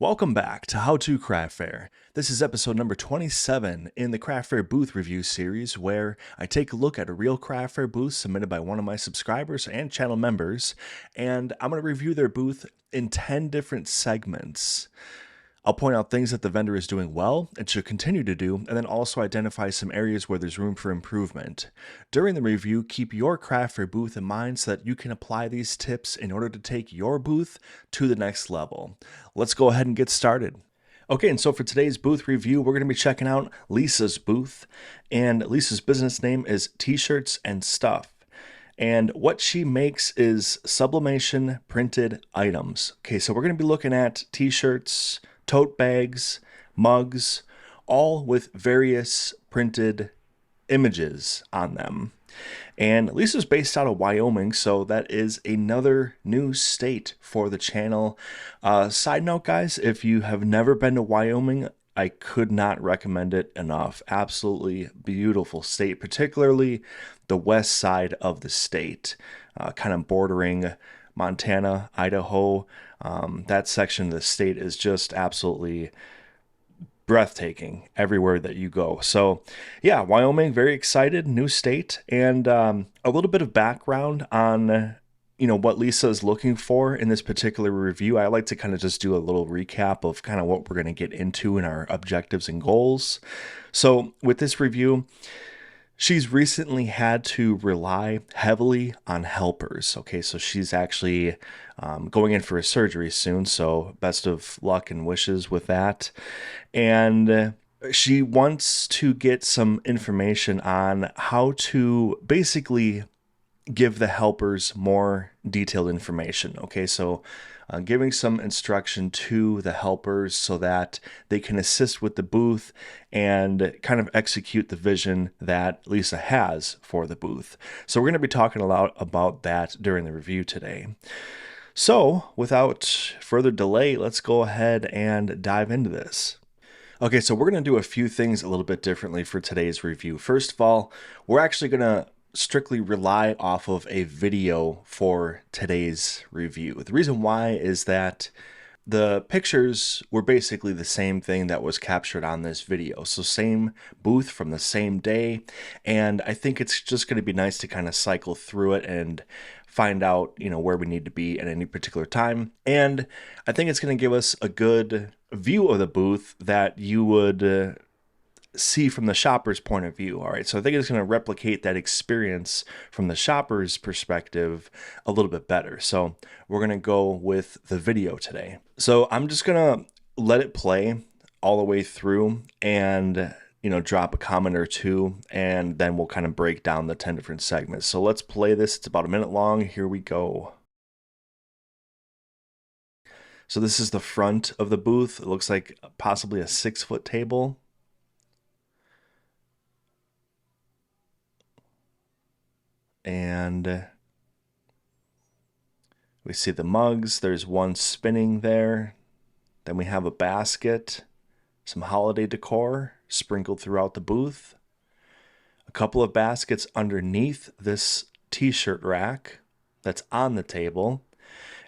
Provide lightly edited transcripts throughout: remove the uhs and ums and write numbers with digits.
Welcome back to How to Craft Fair. This is episode number 27 in the Craft Fair booth review series, where I take a look at a real craft fair booth submitted by one of my subscribers and channel members, and I'm going to review their booth in 10 different segments. I'll point out things that the vendor is doing well and should continue to do, and then also identify some areas where there's room for improvement. During the review, keep your craft fair booth in mind so that you can apply these tips in order to take your booth to the next level. Let's go ahead and get started. Okay, and so for today's booth review, we're going to be checking out Leesa's booth, and Leesa's business name is T-Shirts and Stuff. And what she makes is sublimation printed items. Okay, so we're going to be looking at t-shirts, tote bags, mugs, all with various printed images on them. And Leesa's based out of Wyoming, so that is another new state for the channel. Side note, guys, if you have never been to Wyoming, I could not recommend it enough. Absolutely beautiful state, particularly the west side of the state, kind of bordering Montana, Idaho. That section of the state is just absolutely breathtaking everywhere that you go. So yeah, Wyoming, very excited, new state, and a little bit of background on what Leesa is looking for in this particular review. I like to kind of just do a little recap of kind of what we're going to get into in our objectives and goals. So with this review, she's recently had to rely heavily on helpers. Okay, so she's actually going in for a surgery soon, so best of luck and wishes with that. And she wants to get some information on how to basically give the helpers more detailed information. Okay, so giving some instruction to the helpers so that they can assist with the booth and kind of execute the vision that Leesa has for the booth. So we're going to be talking a lot about that during the review today. So without further delay, let's go ahead and dive into this. Okay, so we're going to do a few things a little bit differently for today's review. First of all, we're actually going to strictly rely off of a video for today's review. The reason why is that the pictures were basically the same thing that was captured on this video. So same booth from the same day. And I think it's just going to be nice to kind of cycle through it and find out, where we need to be at any particular time. And I think it's going to give us a good view of the booth that you would see from the shopper's point of view. All right, so I think it's going to replicate that experience from the shopper's perspective a little bit better. So we're going to go with the video today. So I'm just going to let it play all the way through and drop a comment or two, and then we'll kind of break down the 10 different segments. So let's play this. It's about a minute long. Here we go. So this is the front of the booth. It looks like possibly a 6-foot table. And we see the mugs. There's one spinning there. Then we have a basket, some holiday decor sprinkled throughout the booth. A couple of baskets underneath this t-shirt rack that's on the table.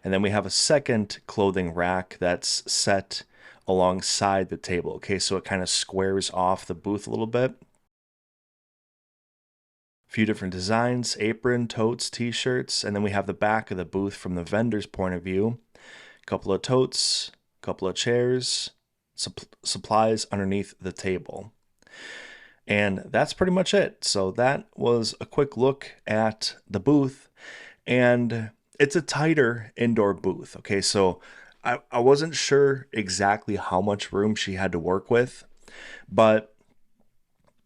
And then we have a second clothing rack that's set alongside the table. Okay, so it kind of squares off the booth a little bit. Few different designs, apron, totes, t-shirts, and then we have the back of the booth from the vendor's point of view. A couple of totes, a couple of chairs, supplies underneath the table. And that's pretty much it. So that was a quick look at the booth, and it's a tighter indoor booth. Okay, so I wasn't sure exactly how much room she had to work with, but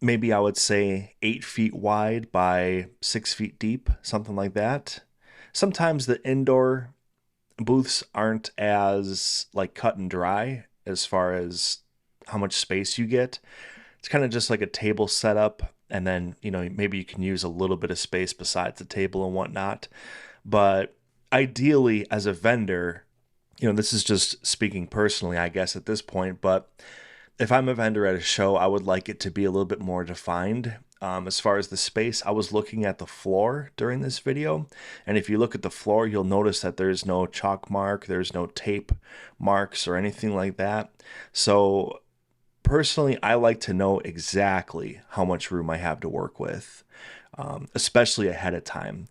maybe I would say 8 feet wide by 6 feet deep, something like that. Sometimes the indoor booths aren't as cut and dry as far as how much space you get. It's kind of just like a table setup, and then maybe you can use a little bit of space besides the table and whatnot. But ideally, as a vendor, this is just speaking personally, I guess, at this point, but if I'm a vendor at a show, I would like it to be a little bit more defined. As far as the space, I was looking at the floor during this video, and if you look at the floor, you'll notice that there's no chalk mark, there's no tape marks or anything like that. So personally, I like to know exactly how much room I have to work with, especially ahead of time.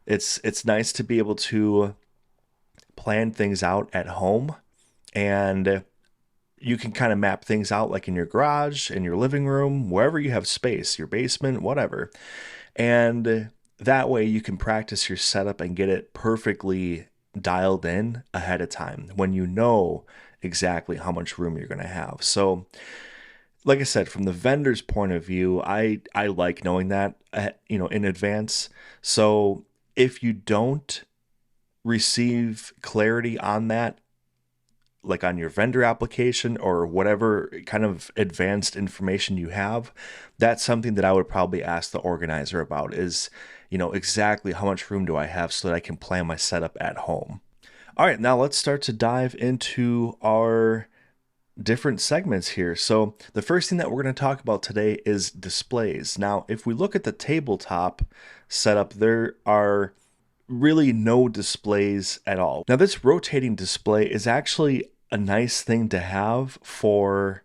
It's nice to be able to plan things out at home, and you can kind of map things out like in your garage, in your living room, wherever you have space, your basement, whatever. And that way you can practice your setup and get it perfectly dialed in ahead of time when you know exactly how much room you're going to have. So, like I said, from the vendor's point of view, I like knowing that in advance. So, if you don't receive clarity on that, like on your vendor application or whatever kind of advanced information you have, that's something that I would probably ask the organizer about is, exactly how much room do I have so that I can plan my setup at home. All right, now let's start to dive into our different segments here. So the first thing that we're going to talk about today is displays. Now, if we look at the tabletop setup, there are really no displays at all. Now, this rotating display is actually a nice thing to have for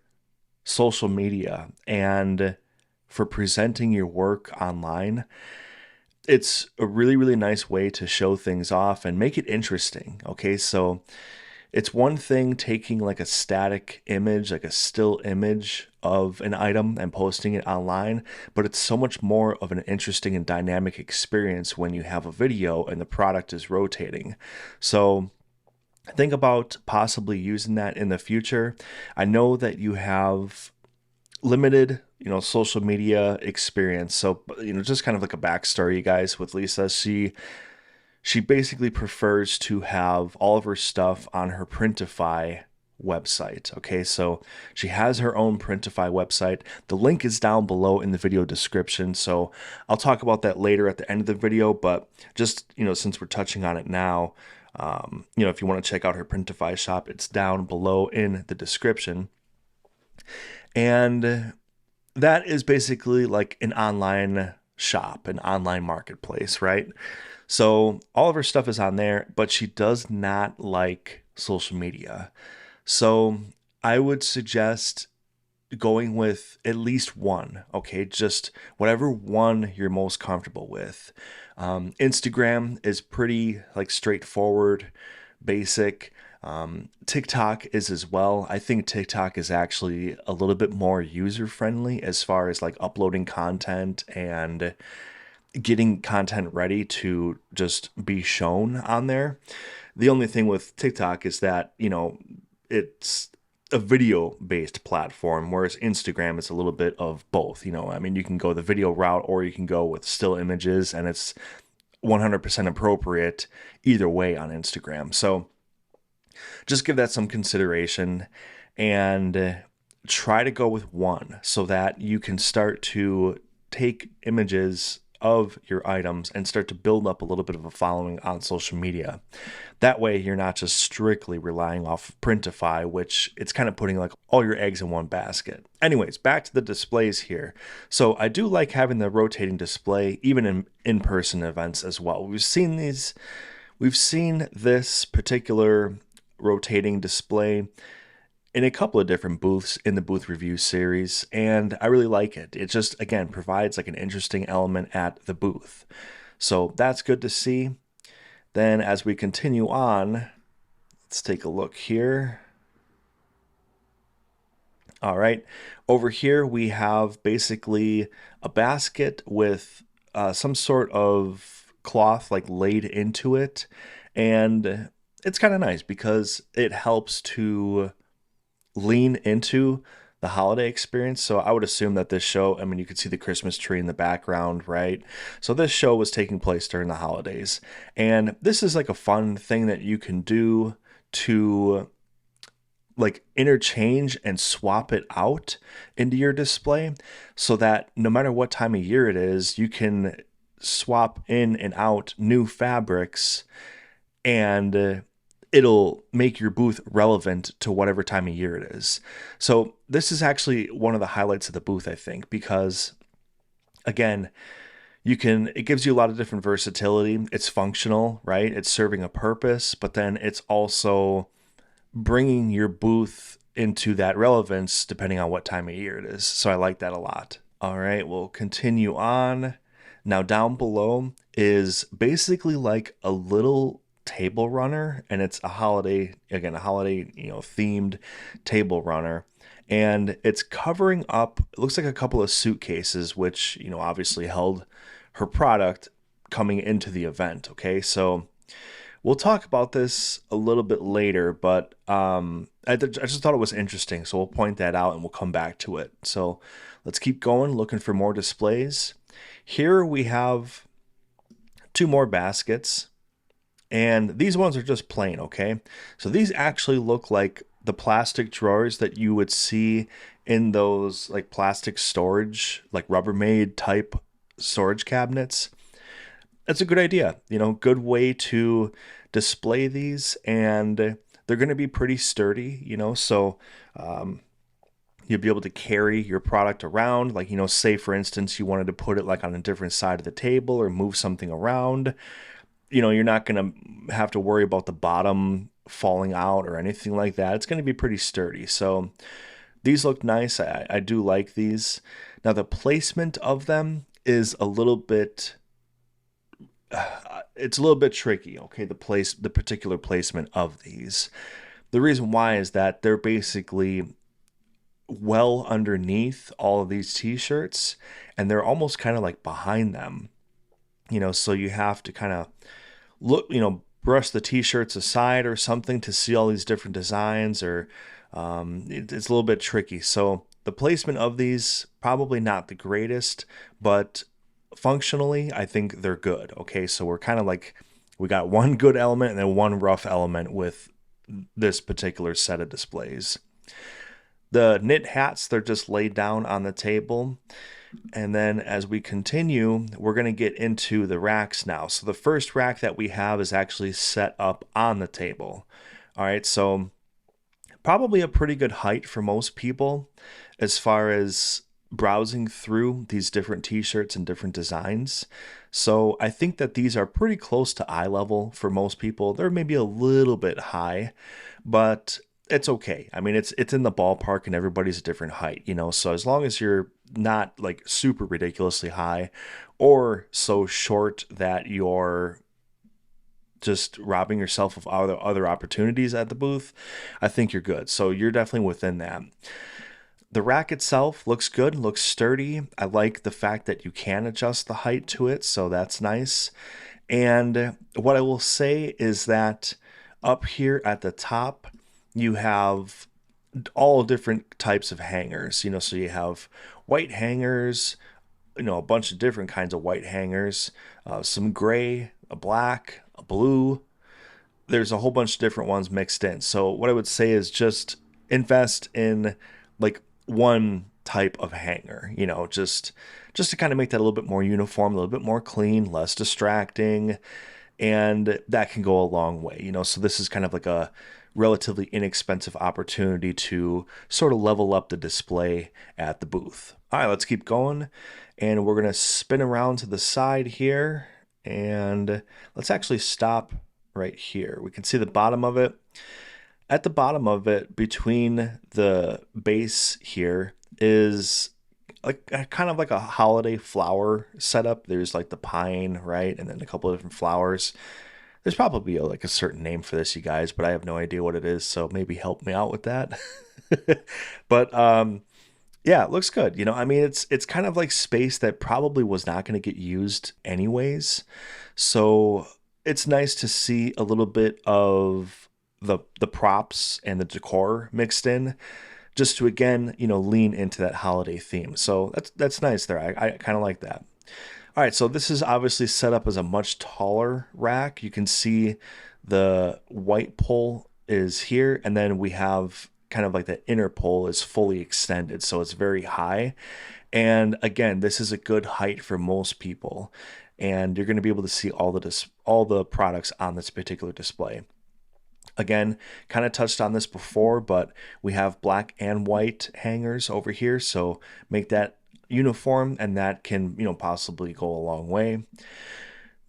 social media and for presenting your work online. It's a really, really nice way to show things off and make it interesting. Okay, so it's one thing taking like a static image, like a still image of an item and posting it online, but it's so much more of an interesting and dynamic experience when you have a video and the product is rotating. So think about possibly using that in the future. I know that you have limited, social media experience. So, just kind of like a backstory, you guys, with Leesa. She basically prefers to have all of her stuff on her Printify website. Okay, so she has her own Printify website. The link is down below in the video description. So I'll talk about that later at the end of the video. But just, since we're touching on it now, if you want to check out her Printify shop, it's down below in the description. And that is basically like an online shop, an online marketplace, right? So all of her stuff is on there, but she does not like social media. So I would suggest going with at least one, okay? Just whatever one you're most comfortable with. Instagram is pretty like straightforward, basic. TikTok is as well. I think TikTok is actually a little bit more user friendly as far as like uploading content and getting content ready to just be shown on there. The only thing with TikTok is that, it's a video based platform, whereas Instagram is a little bit of both. You can go the video route or you can go with still images, and it's 100% appropriate either way on Instagram. So just give that some consideration and try to go with one so that you can start to take images of your items and start to build up a little bit of a following on social media. That way you're not just strictly relying off Printify, which it's kind of putting like all your eggs in one basket. Anyways, back to the displays here. So I do like having the rotating display even in in-person events as well. We've seen this particular rotating display in a couple of different booths in the booth review series, and I really like it. It just, again, provides like an interesting element at the booth. So that's good to see. Then as we continue on, let's take a look here. All right, over here we have basically a basket with some sort of cloth like laid into it, and it's kind of nice because it helps to lean into the holiday experience. So I would assume that this show, you could see the Christmas tree in the background, right? So this show was taking place during the holidays. And this is like a fun thing that you can do to like interchange and swap it out into your display so that no matter what time of year it is, you can swap in and out new fabrics, and it'll make your booth relevant to whatever time of year it is. So this is actually one of the highlights of the booth, I think, because Again, it gives you a lot of different versatility. It's functional, right? It's serving a purpose, but then it's also bringing your booth into that relevance depending on what time of year it is. So I like that a lot. All right, we'll continue on. Now down below is basically like a little table runner, and it's a holiday, again, a holiday, themed table runner. And it's covering up, it looks like a couple of suitcases, which, obviously held her product coming into the event. Okay, so we'll talk about this a little bit later, but I just thought it was interesting, so we'll point that out and we'll come back to it. So let's keep going, looking for more displays. Here we have two more baskets, and these ones are just plain, okay? So these actually look like the plastic drawers that you would see in those like plastic storage, like Rubbermaid type storage cabinets. That's a good idea, good way to display these, and they're going to be pretty sturdy, so you'll be able to carry your product around. Like, say for instance, you wanted to put it like on a different side of the table or move something around, you're not going to have to worry about the bottom falling out or anything like that. It's going to be pretty sturdy. So these look nice. I do like these. Now the placement of them is a little bit it's a little bit tricky, okay, the particular placement of these. The reason why is that they're basically well underneath all of these t-shirts, and they're almost kind of like behind them, so you have to kind of look, brush the t-shirts aside or something to see all these different designs, or it's a little bit tricky. So the placement of these, probably not the greatest, but functionally, I think they're good. Okay, so we're kind of like, we got one good element and then one rough element with this particular set of displays. The knit hats, they're just laid down on the table. And then as we continue, we're going to get into the racks now. So the first rack that we have is actually set up on the table. All right, so probably a pretty good height for most people as far as browsing through these different t-shirts and different designs. So I think that these are pretty close to eye level for most people. They're maybe a little bit high, but it's okay. I mean, it's in the ballpark, and everybody's a different height, so as long as you're not like super ridiculously high or so short that you're just robbing yourself of other opportunities at the booth, I think you're good. So you're definitely within that. The rack itself looks good, looks sturdy. I like the fact that you can adjust the height to it, so that's nice. And what I will say is that up here at the top, you have all different types of hangers, so you have white hangers, a bunch of different kinds of white hangers, some gray, a black, a blue. There's a whole bunch of different ones mixed in. So what I would say is just invest in like one type of hanger, just to kind of make that a little bit more uniform, a little bit more clean, less distracting, and that can go a long way, so this is kind of like a relatively inexpensive opportunity to sort of level up the display at the booth. All right, let's keep going, and we're going to spin around to the side here, and let's actually stop right here. We can see the bottom of it. At the bottom of it, between the base here, is like kind of like a holiday flower setup. There's like the pine, right? And then a couple of different flowers. There's probably like a certain name for this, you guys, but I have no idea what it is. So maybe help me out with that. But yeah, it looks good. I mean, it's kind of like space that probably was not going to get used anyways. So it's nice to see a little bit of the props and the decor mixed in, just to again, lean into that holiday theme. So that's nice there. I kind of like that. All right, so this is obviously set up as a much taller rack. You can see the white pole is here, and then we have kind of like the inner pole is fully extended, so it's very high. And again, this is a good height for most people, and you're going to be able to see all the products on this particular display. Again, kind of touched on this before, but we have black and white hangers over here, so make that uniform, and that can, possibly go a long way.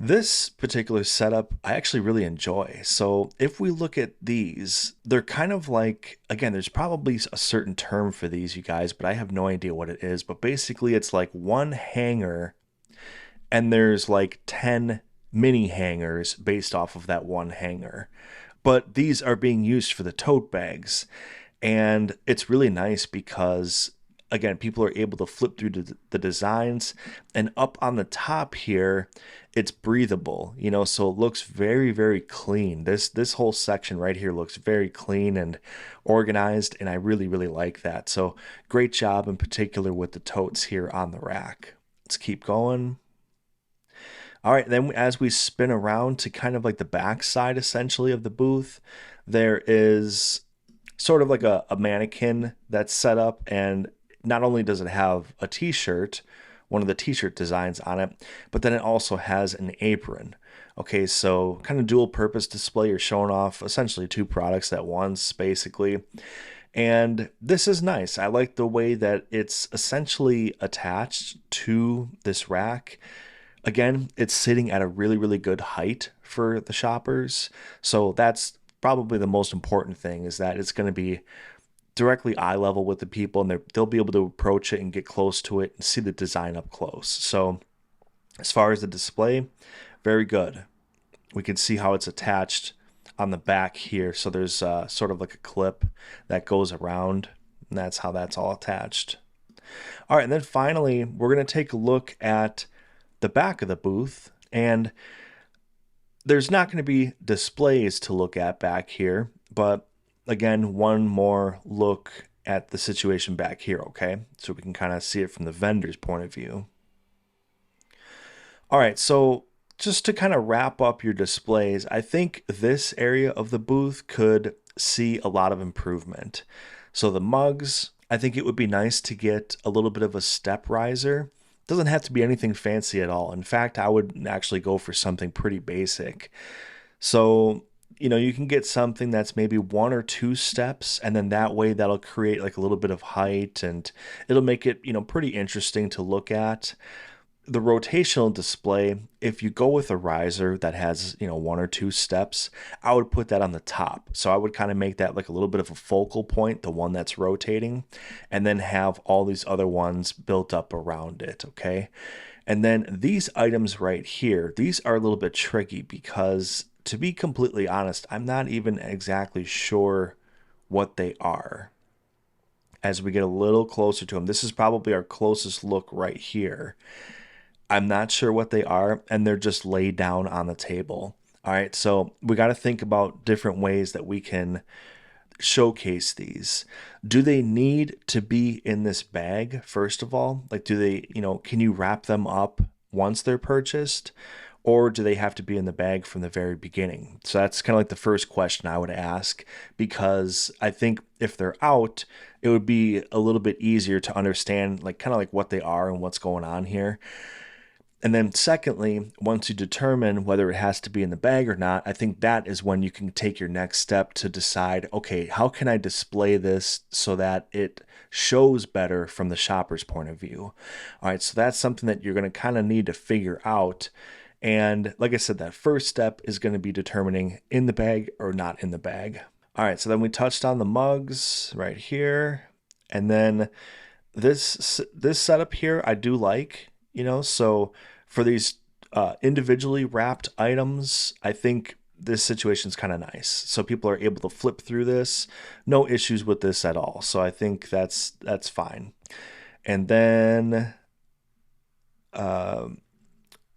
This particular setup I actually really enjoy. So if we look at these, they're kind of like, again, there's probably a certain term for these, you guys, but I have no idea what it is. But basically, it's like one hanger, and there's like 10 mini hangers based off of that one hanger. But these are being used for the tote bags. And it's really nice because, again, people are able to flip through the designs, and up on the top here, it's breathable, so it looks very, very clean. This whole section right here looks very clean and organized, and I really, really like that. So great job in particular with the totes here on the rack. Let's keep going. All right, then as we spin around to kind of like the back side essentially of the booth, there is sort of like a mannequin that's set up, and not only does it have a t-shirt, one of the t-shirt designs on it, but then it also has an apron. Okay, so kind of dual purpose display. You're showing off essentially two products at once, basically. And this is nice. I like the way that it's essentially attached to this rack. Again, it's sitting at a really, really good height for the shoppers. So that's probably the most important thing, is that it's going to be directly eye level with the people, and they'll be able to approach it and get close to it and see the design up close. So as far as the display, very good. We can see how it's attached on the back here. So there's sort of like a clip that goes around, and that's how that's all attached. All right, and then finally, we're going to take a look at the back of the booth, and there's not going to be displays to look at back here, but again, one more look at the situation back here, okay? So we can kind of see it from the vendor's point of view. All right, so just to kind of wrap up your displays, I think this area of the booth could see a lot of improvement. So the mugs, I think it would be nice to get a little bit of a step riser. Doesn't have to be anything fancy at all. In fact, I would actually go for something pretty basic. So, you can get something that's maybe 1 or 2 steps, and then that way that'll create like a little bit of height, and it'll make it, pretty interesting to look at. The rotational display, if you go with a riser that has, 1 or 2 steps, I would put that on the top. So I would kind of make that like a little bit of a focal point, the one that's rotating, and then have all these other ones built up around it, okay? And then these items right here, these are a little bit tricky because, to be completely honest, I'm not even exactly sure what they are. As we get a little closer to them, this is probably our closest look right here. I'm not sure what they are, and they're just laid down on the table. All right, so we got to think about different ways that we can showcase these. Do they need to be in this bag, first of all? Like, do they, can you wrap them up once they're purchased? Or do they have to be in the bag from the very beginning? So that's kind of like the first question I would ask, because I think if they're out, it would be a little bit easier to understand, like kind of like what they are and what's going on here. And then secondly, once you determine whether it has to be in the bag or not, I think that is when you can take your next step to decide, okay, how can I display this so that it shows better from the shopper's point of view? All right, so that's something that you're going to kind of need to figure out. And like I said, that first step is going to be determining in the bag or not in the bag. All right, so then we touched on the mugs right here. And then this setup here, I do like, so for these individually wrapped items, I think this situation is kind of nice. So people are able to flip through this. No issues with this at all. So I think that's fine. And then,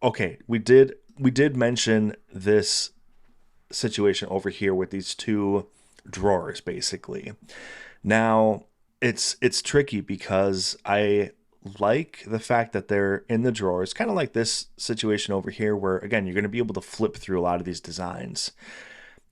okay, we did mention this situation over here with these 2 drawers, basically. Now, it's tricky because I like the fact that they're in the drawers, kind of like this situation over here where, again, you're going to be able to flip through a lot of these designs,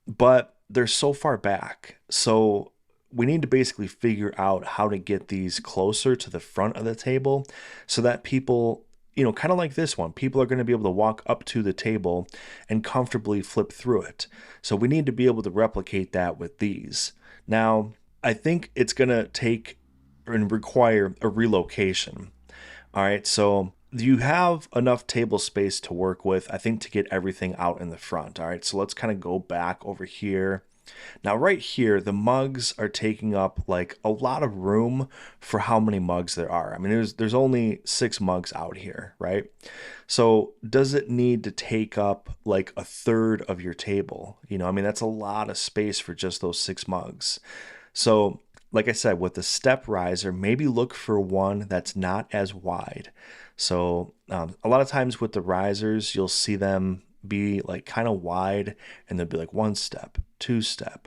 but they're so far back. So we need to basically figure out how to get these closer to the front of the table so that people, kind of like this one, people are going to be able to walk up to the table and comfortably flip through it. So we need to be able to replicate that with these. Now, I think it's going to take and require a relocation. All right, so you have enough table space to work with, I think, to get everything out in the front. All right, so let's kind of go back over here. Now, right here, the mugs are taking up like a lot of room for how many mugs there are. I mean, there's only 6 mugs out here, right? So does it need to take up like a third of your table? I mean, that's a lot of space for just those 6 mugs. So, like I said, with the step riser, maybe look for one that's not as wide. So, a lot of times with the risers, you'll see them be like kind of wide, and they'll be like 1 step, 2 step.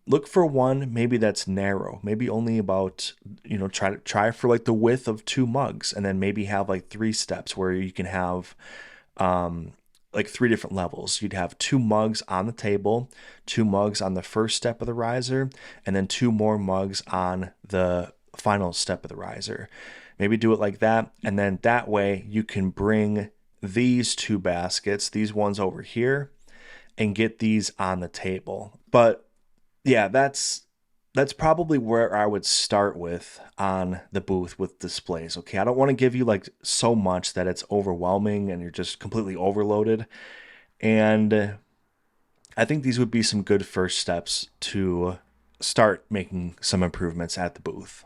Look for one maybe that's narrow, maybe only about, try for like the width of 2 mugs, and then maybe have like 3 steps where you can have like 3 different levels. You'd have 2 mugs on the table, 2 mugs on the first step of the riser, and then 2 more mugs on the final step of the riser. Maybe do it like that, and then that way you can bring these 2 baskets, these ones over here, and get these on the table. But yeah, that's probably where I would start with on the booth with displays. Okay, I don't want to give you like so much that it's overwhelming and you're just completely overloaded. And I think these would be some good first steps to start making some improvements at the booth.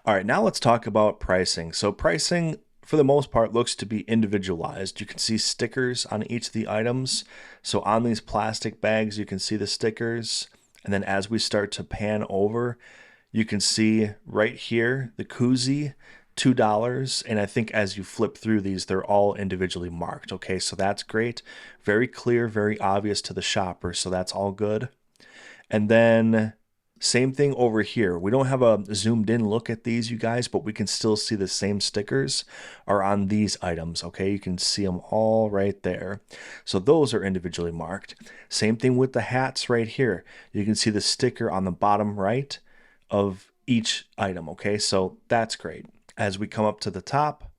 All right, now let's talk about pricing. So pricing, for the most part, looks to be individualized. You can see stickers on each of the items. So on these plastic bags, you can see the stickers. And then as we start to pan over, you can see right here, the koozie, $2. And I think as you flip through these, they're all individually marked. Okay, so that's great. Very clear, very obvious to the shopper. So that's all good. And then same thing over here. We don't have a zoomed in look at these, you guys, but we can still see the same stickers are on these items, okay? You can see them all right there. So those are individually marked. Same thing with the hats right here. You can see the sticker on the bottom right of each item, okay? So that's great. As we come up to the top,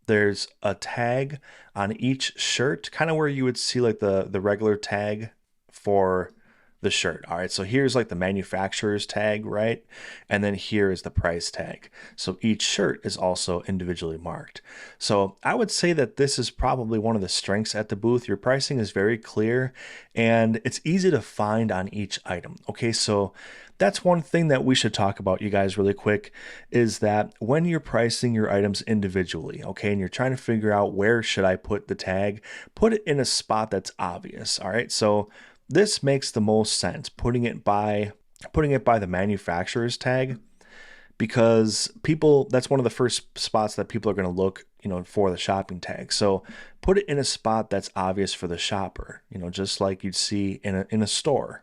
there's a tag on each shirt, kind of where you would see like the regular tag for the shirt. All right, so here's like the manufacturer's tag, right? And then here is the price tag. So each shirt is also individually marked. So I would say that this is probably one of the strengths at the booth. Your pricing is very clear and it's easy to find on each item. Okay, so that's one thing that we should talk about, you guys, really quick, is that when you're pricing your items individually, okay, and you're trying to figure out where should I put the tag, put it in a spot that's obvious. All right, so this makes the most sense, putting it by the manufacturer's tag, because that's one of the first spots that people are going to look, for the shopping tag. So put it in a spot that's obvious for the shopper, just like you'd see in a store.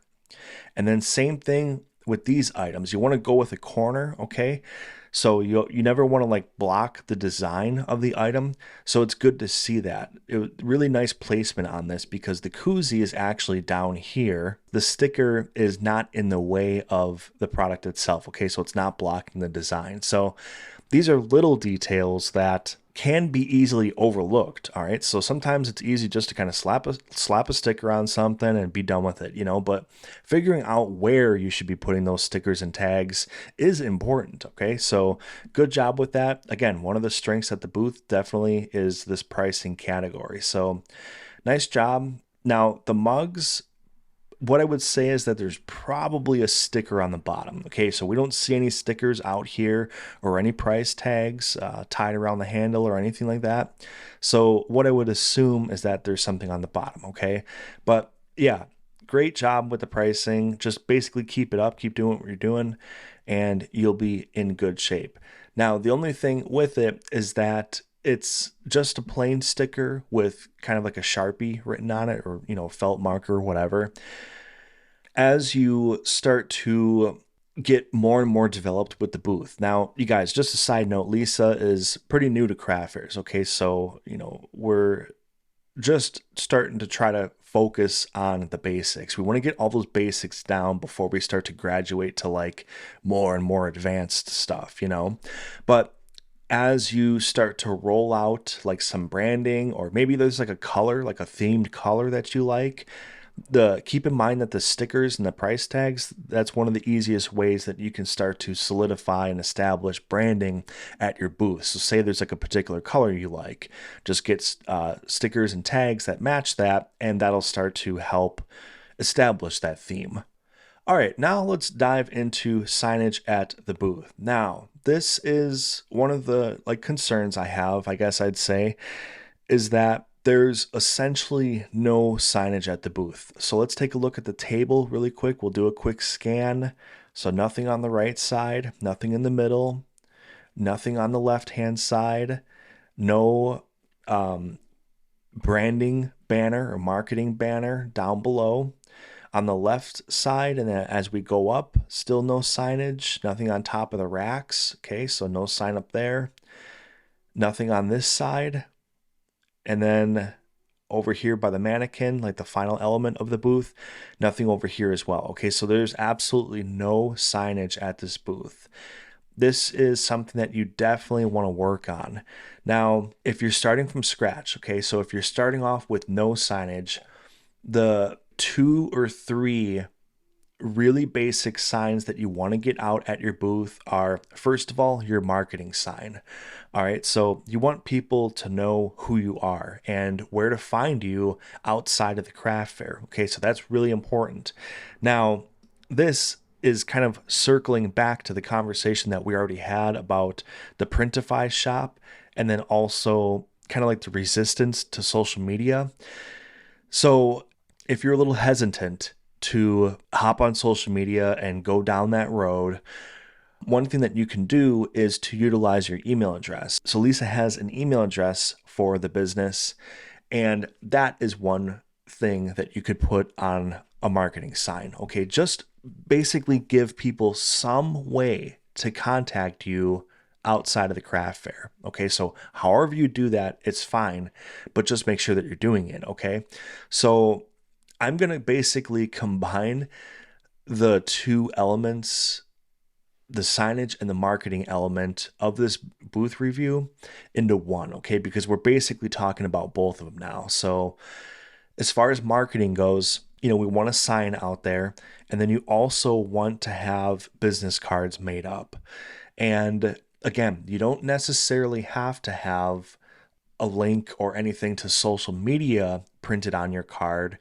And then same thing with these items. You want to go with a corner, okay? So you never want to like block the design of the item. So it's good to see that. Really nice placement on this, because the koozie is actually down here. The sticker is not in the way of the product itself, okay? So it's not blocking the design. So these are little details that can be easily overlooked. All right, so sometimes it's easy just to kind of slap a sticker on something and be done with it, but figuring out where you should be putting those stickers and tags is important. Okay, so good job with that. Again, one of the strengths at the booth definitely is this pricing category, so nice job. Now the mugs, what I would say is that there's probably a sticker on the bottom. Okay, so we don't see any stickers out here or any price tags tied around the handle or anything like that. So what I would assume is that there's something on the bottom, okay? But yeah, great job with the pricing. Just basically keep it up, keep doing what you're doing, and you'll be in good shape. Now, the only thing with it is that it's just a plain sticker with kind of like a Sharpie written on it, or felt marker, whatever. As you start to get more and more developed with the booth. Now, you guys, just a side note, Leesa is pretty new to craft fairs, okay? So, we're just starting to try to focus on the basics. We want to get all those basics down before we start to graduate to like more and more advanced stuff, But as you start to roll out like some branding, or maybe there's like a color, like a themed color that you like, Keep in mind that the stickers and the price tags, that's one of the easiest ways that you can start to solidify and establish branding at your booth. So say there's like a particular color you like, just get stickers and tags that match that, and that'll start to help establish that theme. All right, now let's dive into signage at the booth. Now, this is one of the concerns I have, I guess I'd say, is that there's essentially no signage at the booth. So let's take a look at the table really quick. We'll do a quick scan. So nothing on the right side, nothing in the middle, nothing on the left-hand side, no branding banner or marketing banner down below. On the left side, and then as we go up, still no signage, nothing on top of the racks. Okay, so no sign up there. Nothing on this side. And then over here by the mannequin, like the final element of the booth, nothing over here as well. Okay, so there's absolutely no signage at this booth. This is something that you definitely want to work on. Now, if you're starting from scratch, okay, so if you're starting off with no signage, the 2 or 3 really basic signs that you want to get out at your booth are, first of all, your marketing sign. All right, so you want people to know who you are and where to find you outside of the craft fair. Okay, so that's really important. Now, this is kind of circling back to the conversation that we already had about the Printify shop, and then also kind of like the resistance to social media. So if you're a little hesitant to hop on social media and go down that road, one thing that you can do is to utilize your email address. So Leesa has an email address for the business, and that is one thing that you could put on a marketing sign. Okay, just basically give people some way to contact you outside of the craft fair. Okay, so however you do that, it's fine, but just make sure that you're doing it. Okay, so I'm going to basically combine the two elements, the signage and the marketing element of this booth review, into one, okay? Because we're basically talking about both of them now. So as far as marketing goes, we want a sign out there, and then you also want to have business cards made up. And again, you don't necessarily have to have a link or anything to social media printed on your card.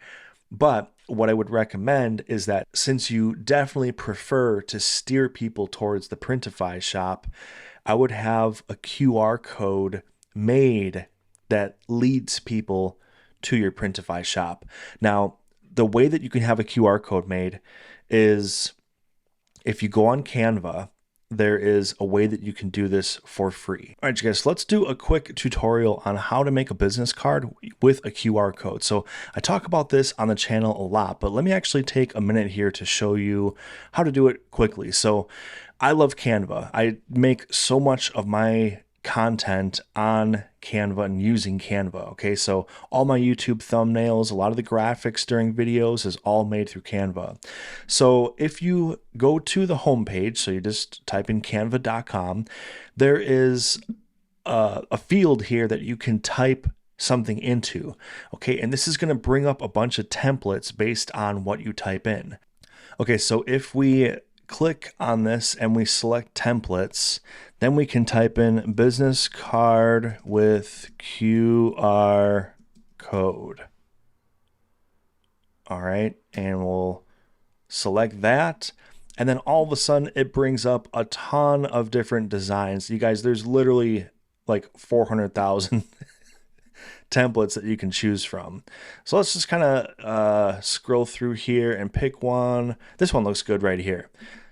But what I would recommend is that since you definitely prefer to steer people towards the Printify shop, I would have a QR code made that leads people to your Printify shop. Now, the way that you can have a QR code made is if you go on Canva, there is a way that you can do this for free. All right, you guys, let's do a quick tutorial on how to make a business card with a QR code. So I talk about this on the channel a lot, but let me actually take a minute here to show you how to do it quickly. So I love Canva. I make so much of my content on Canva and using Canva. Okay, so all my YouTube thumbnails, a lot of the graphics during videos is all made through Canva. So if you go to the homepage, so you just type in canva.com, there is a field here that you can type something into. Okay, and this is going to bring up a bunch of templates based on what you type in. Okay, so if we click on this and we select templates, then we can type in business card with QR code. All right, and we'll select that. And then all of a sudden it brings up a ton of different designs. You guys, there's literally like 400,000 templates that you can choose from. So let's just kind of scroll through here and pick one. This one looks good right here.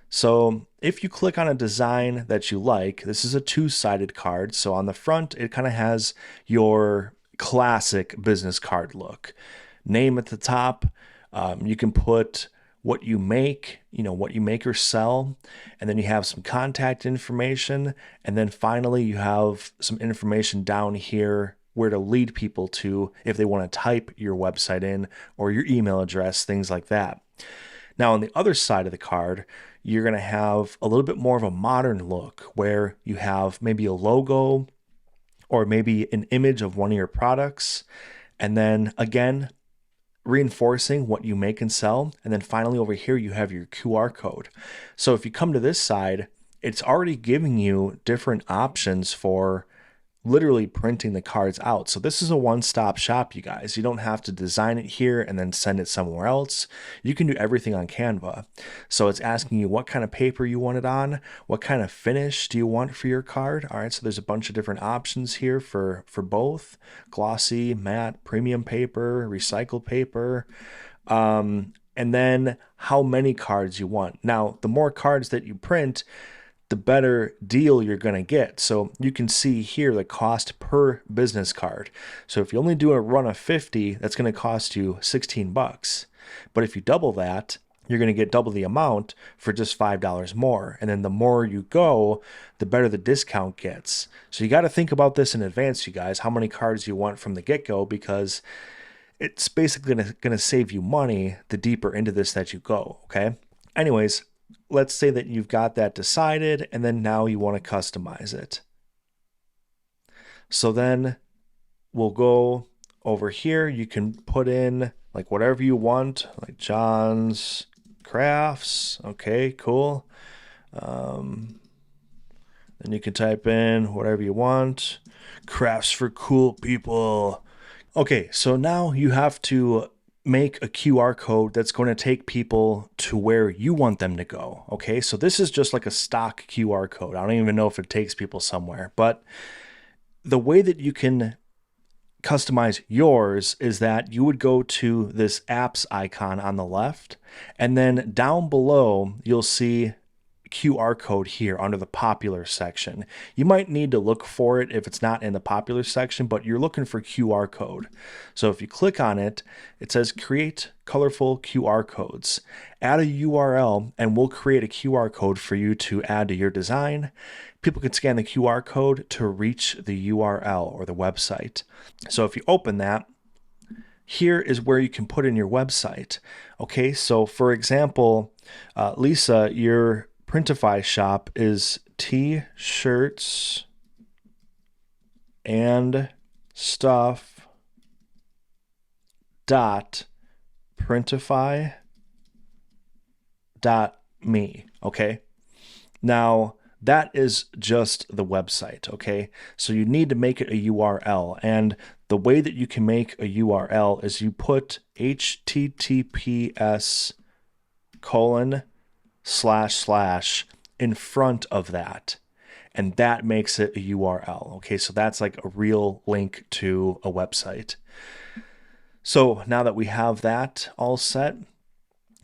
So if you click on a design that you like, this is a 2-sided card. So on the front, it kind of has your classic business card look. Name at the top. You can put what you make, what you make or sell, and then you have some contact information. And then finally, you have some information down here where to lead people to if they want to type your website in or your email address, things like that. Now, on the other side of the card, you're going to have a little bit more of a modern look where you have maybe a logo or maybe an image of one of your products. And then again, reinforcing what you make and sell. And then finally over here, you have your QR code. So if you come to this side, it's already giving you different options for literally printing the cards out. So this is a one-stop shop, you guys. You don't have to design it here and then send it somewhere else. You can do everything on Canva. So it's asking you what kind of paper you want it on, what kind of finish do you want for your card. All right, so there's a bunch of different options here for both glossy, matte, premium paper, recycled paper. And then how many cards you want. Now, the more cards that you print, the better deal you're going to get. So you can see here the cost per business card. So if you only do a run of 50, that's going to cost you 16 bucks. But if you double that, you're going to get double the amount for just $5 more. And then the more you go, the better the discount gets. So you got to think about this in advance, you guys, how many cards you want from the get-go, because it's basically going to save you money the deeper into this that you go, okay? Anyways, let's say that you've got that decided, and then now you want to customize it. So then we'll go over here. You can put in like whatever you want, like John's Crafts. Okay, cool. Then you can type in whatever you want. Crafts for cool people. Okay, so now you have to make a QR code that's going to take people to where you want them to go. Okay, so this is just like a stock QR code. I don't even know if it takes people somewhere, but the way that you can customize yours is that you would go to this apps icon on the left, and then down below you'll see QR code here under the popular section. You might need to look for it if it's not in the popular section, but you're looking for QR code. So if you click on it, it says create colorful QR codes. Add a URL and we'll create a QR code for you to add to your design. People can scan the QR code to reach the URL or the website. So if you open that, here is where you can put in your website. Okay, so for example, Leesa, your Printify shop is t-shirts and stuff .printify.me. Okay, now that is just the website. Okay, so you need to make it a URL, and the way that you can make a URL is you put https:// in front of that, and that makes it a URL. Okay, so that's like a real link to a website. So now that we have that all set,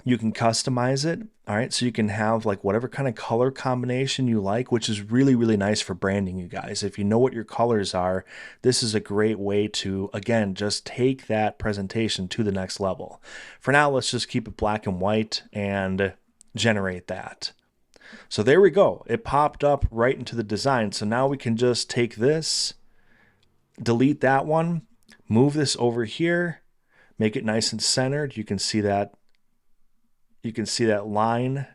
you can customize it. All right, so you can have like whatever kind of color combination you like, which is really, really nice for branding, you guys. If you know what your colors are, this is a great way to, again, just take that presentation to the next level. For now, let's just keep it black and white and generate that. So there we go. It popped up right into the design. So now we can just take this, delete that one, move this over here, make it nice and centered. You can see that line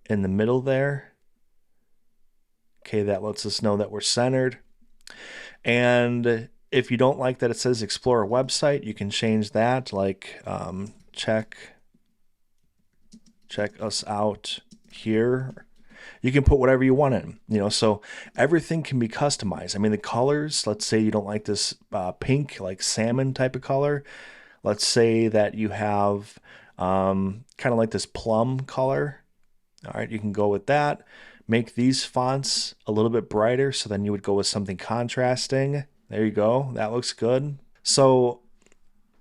in the middle there. Okay, that lets us know that we're centered. And if you don't like that it says explore a website, you can change that, like check us out here. You can put whatever you want in, so everything can be customized. I mean, the colors, let's say you don't like this pink, like salmon type of color. Let's say that you have kind of like this plum color. All right, you can go with that. Make these fonts a little bit brighter, so then you would go with something contrasting. There you go. That looks good. So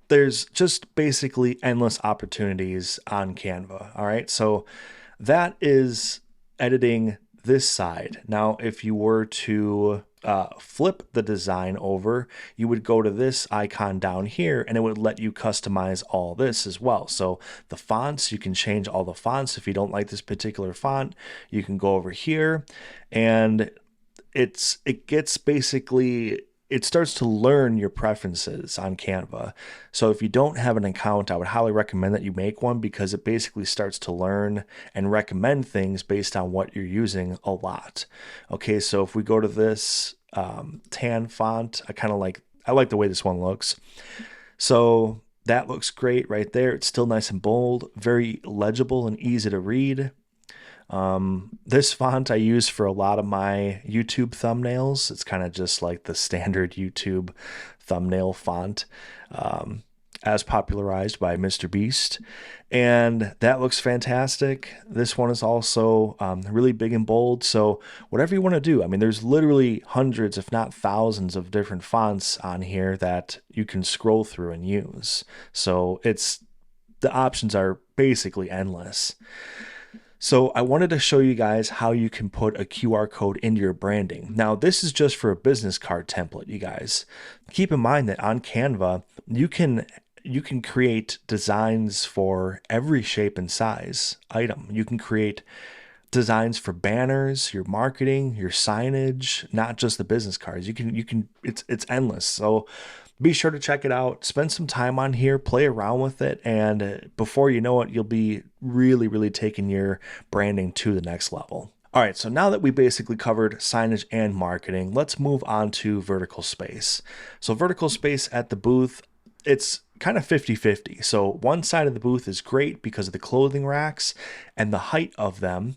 there's just basically endless opportunities on Canva. All right, so that is editing this side. Now, if you were to flip the design over, you would go to this icon down here and it would let you customize all this as well. So the fonts, you can change all the fonts. If you don't like this particular font, you can go over here, and it starts to learn your preferences on Canva. So if you don't have an account, I would highly recommend that you make one, because it basically starts to learn and recommend things based on what you're using a lot. Okay, so if we go to this tan font, I like the way this one looks. So that looks great right there. It's still nice and bold, very legible and easy to read. This font I use for a lot of my YouTube thumbnails. It's kind of just like the standard YouTube thumbnail font, as popularized by Mr. Beast. And that looks fantastic. This one is also really big and bold. So whatever you want to do, I mean, there's literally hundreds, if not thousands of different fonts on here that you can scroll through and use. So the options are basically endless. So I wanted to show you guys how you can put a QR code into your branding. Now, this is just for a business card template, you guys. Keep in mind that on Canva, you can create designs for every shape and size item. You can create designs for banners, your marketing, your signage, not just the business cards. It's endless. So be sure to check it out. Spend some time on here, play around with it, and before you know it, you'll be really, really taking your branding to the next level. All right, so now that we basically covered signage and marketing, let's move on to vertical space. So vertical space at the booth, it's kind of 50-50. So one side of the booth is great because of the clothing racks and the height of them,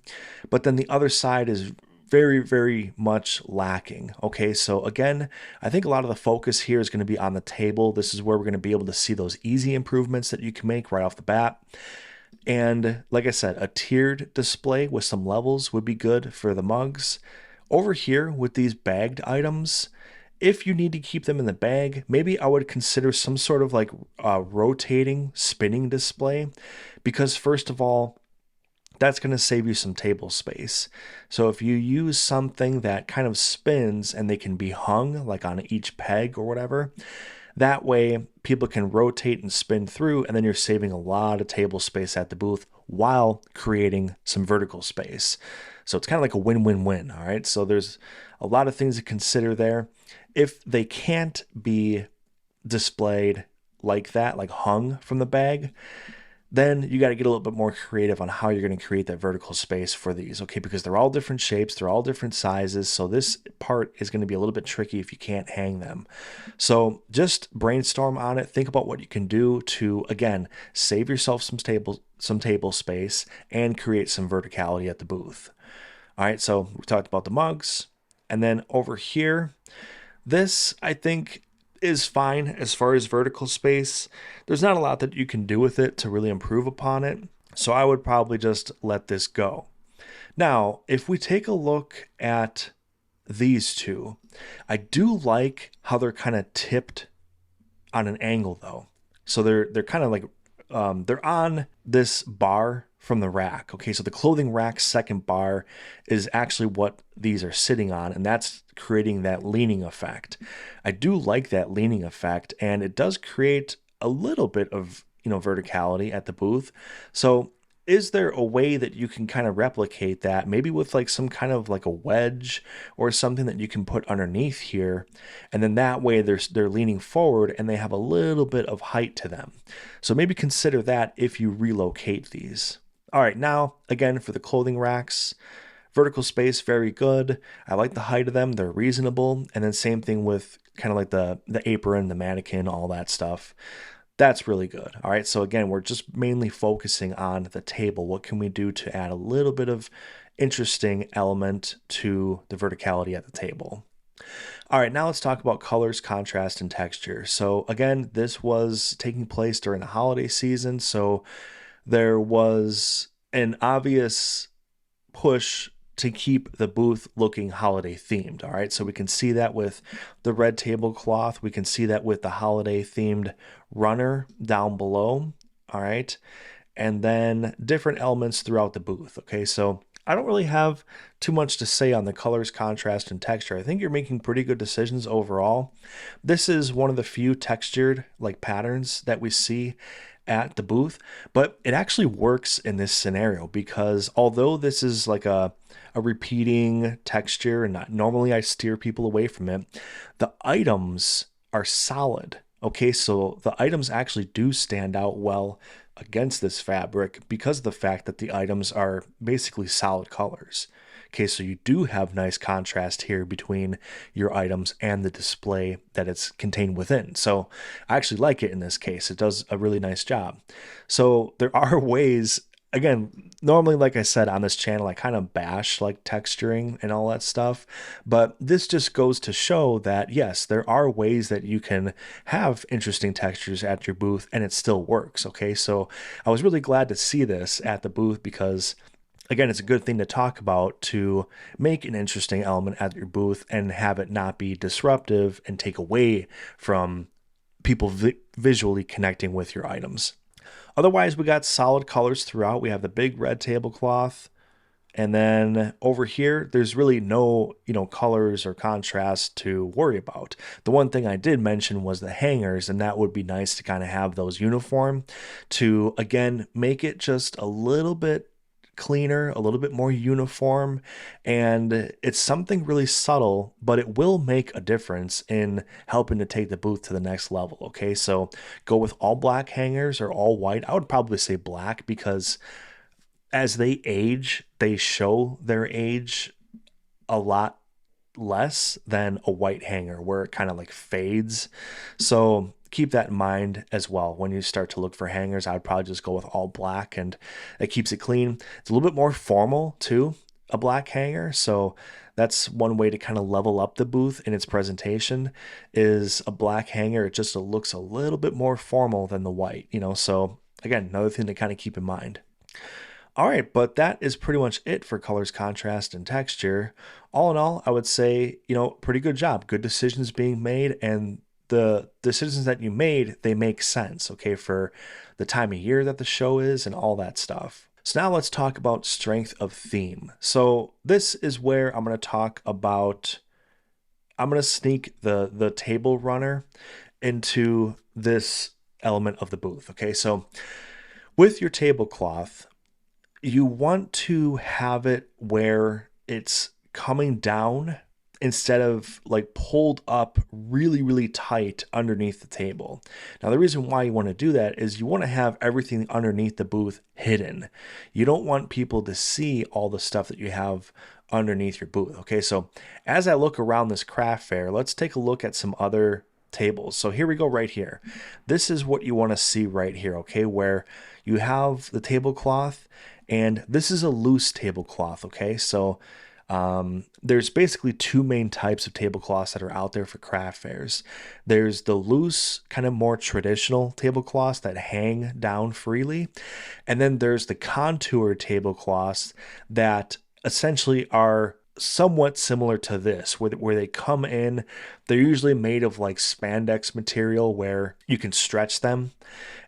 but then the other side is very, very much lacking. Okay, so again, I think a lot of the focus here is going to be on the table. This is where we're going to be able to see those easy improvements that you can make right off the bat. And like I said, a tiered display with some levels would be good for the mugs. Over here with these bagged items, if you need to keep them in the bag, maybe I would consider some sort of like rotating, spinning display, because first of all, that's going to save you some table space. So if you use something that kind of spins and they can be hung like on each peg or whatever, that way people can rotate and spin through, and then you're saving a lot of table space at the booth while creating some vertical space. So it's kind of like a win-win-win, all right? So there's a lot of things to consider there. If they can't be displayed like that, like hung from the bag, then you got to get a little bit more creative on how you're going to create that vertical space for these, okay? Because they're all different shapes, they're all different sizes, so this part is going to be a little bit tricky if you can't hang them. So just brainstorm on it, think about what you can do to, again, save yourself some table space and create some verticality at the booth. All right, so we talked about the mugs, and then over here, this, I think, is fine as far as vertical space. There's not a lot that you can do with it to really improve upon it, so I would probably just let this go. Now, if we take a look at these two, I do like how they're kind of tipped on an angle though. So they're kind of like they're on this bar from the rack. Okay, so the clothing rack second bar is actually what these are sitting on, and that's creating that leaning effect. I do like that leaning effect, and it does create a little bit of, verticality at the booth. So is there a way that you can kind of replicate that, maybe with like some kind of like a wedge or something that you can put underneath here, and then that way they're leaning forward and they have a little bit of height to them. So maybe consider that if you relocate these. All right, now again for the clothing racks, vertical space, very good. I like the height of them, they're reasonable. And then same thing with kind of like the apron, the mannequin, all that stuff. That's really good. All right, so again, we're just mainly focusing on the table. What can we do to add a little bit of interesting element to the verticality at the table? All right, now let's talk about colors, contrast, and texture. So again, this was taking place during the holiday season, so there was an obvious push to keep the booth looking holiday themed. All right, so we can see that with the red tablecloth. We can see that with the holiday themed runner down below. All right, and then different elements throughout the booth. Okay, so I don't really have too much to say on the colors, contrast, and texture. I think you're making pretty good decisions overall. This is one of the few textured like patterns that we see at the booth, but it actually works in this scenario because although this is like a repeating texture and normally I steer people away from it, the items are solid. Okay, so the items actually do stand out well against this fabric because of the fact that the items are basically solid colors. Okay, so you do have nice contrast here between your items and the display that it's contained within. So I actually like it in this case. It does a really nice job. So there are ways, again, normally, like I said on this channel, I kind of bash like texturing and all that stuff, but this just goes to show that yes, there are ways that you can have interesting textures at your booth and it still works. Okay, so I was really glad to see this at the booth because, again, it's a good thing to talk about to make an interesting element at your booth and have it not be disruptive and take away from people visually connecting with your items. Otherwise, we got solid colors throughout. We have the big red tablecloth. And then over here, there's really no, colors or contrast to worry about. The one thing I did mention was the hangers, and that would be nice to kind of have those uniform to, again, make it just a little bit cleaner, a little bit more uniform, and it's something really subtle, but it will make a difference in helping to take the booth to the next level. Okay, so go with all black hangers or all white. I would probably say black because as they age, they show their age a lot less than a white hanger where it kind of like fades. So keep that in mind as well. When you start to look for hangers, I'd probably just go with all black and it keeps it clean. It's a little bit more formal too, a black hanger. So that's one way to kind of level up the booth in its presentation is a black hanger. It just looks a little bit more formal than the white, so again, another thing to kind of keep in mind. All right, but that is pretty much it for colors, contrast, and texture. All in all, I would say, pretty good job. Good decisions being made, and the decisions that you made, they make sense, okay, for the time of year that the show is and all that stuff. So now let's talk about strength of theme. So this is where I'm going to sneak the table runner into this element of the booth, okay? So with your tablecloth, you want to have it where it's coming down instead of like pulled up really, really tight underneath the table. Now, the reason why you want to do that is you want to have everything underneath the booth hidden. You don't want people to see all the stuff that you have underneath your booth. Okay, so as I look around this craft fair, let's take a look at some other tables. So here we go right here. This is what you want to see right here, okay, where you have the tablecloth. And this is a loose tablecloth, okay? So there's basically two main types of tablecloths that are out there for craft fairs. There's the loose, kind of more traditional tablecloths that hang down freely. And then there's the contour tablecloths that essentially are somewhat similar to this, where they come in. They're usually made of like spandex material where you can stretch them,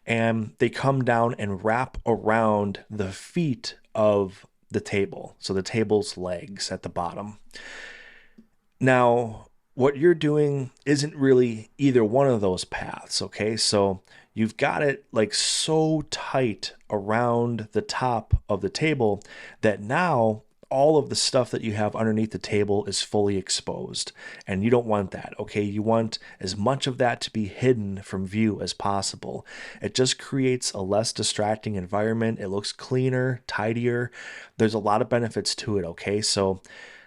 and they come down and wrap around the feet of the table, so the table's legs at the bottom. Now, what you're doing isn't really either one of those paths, okay? So you've got it like so tight around the top of the table that now all of the stuff that you have underneath the table is fully exposed, and you don't want that, okay? You want as much of that to be hidden from view as possible. It just creates a less distracting environment. It looks cleaner, tidier. There's a lot of benefits to it, okay? So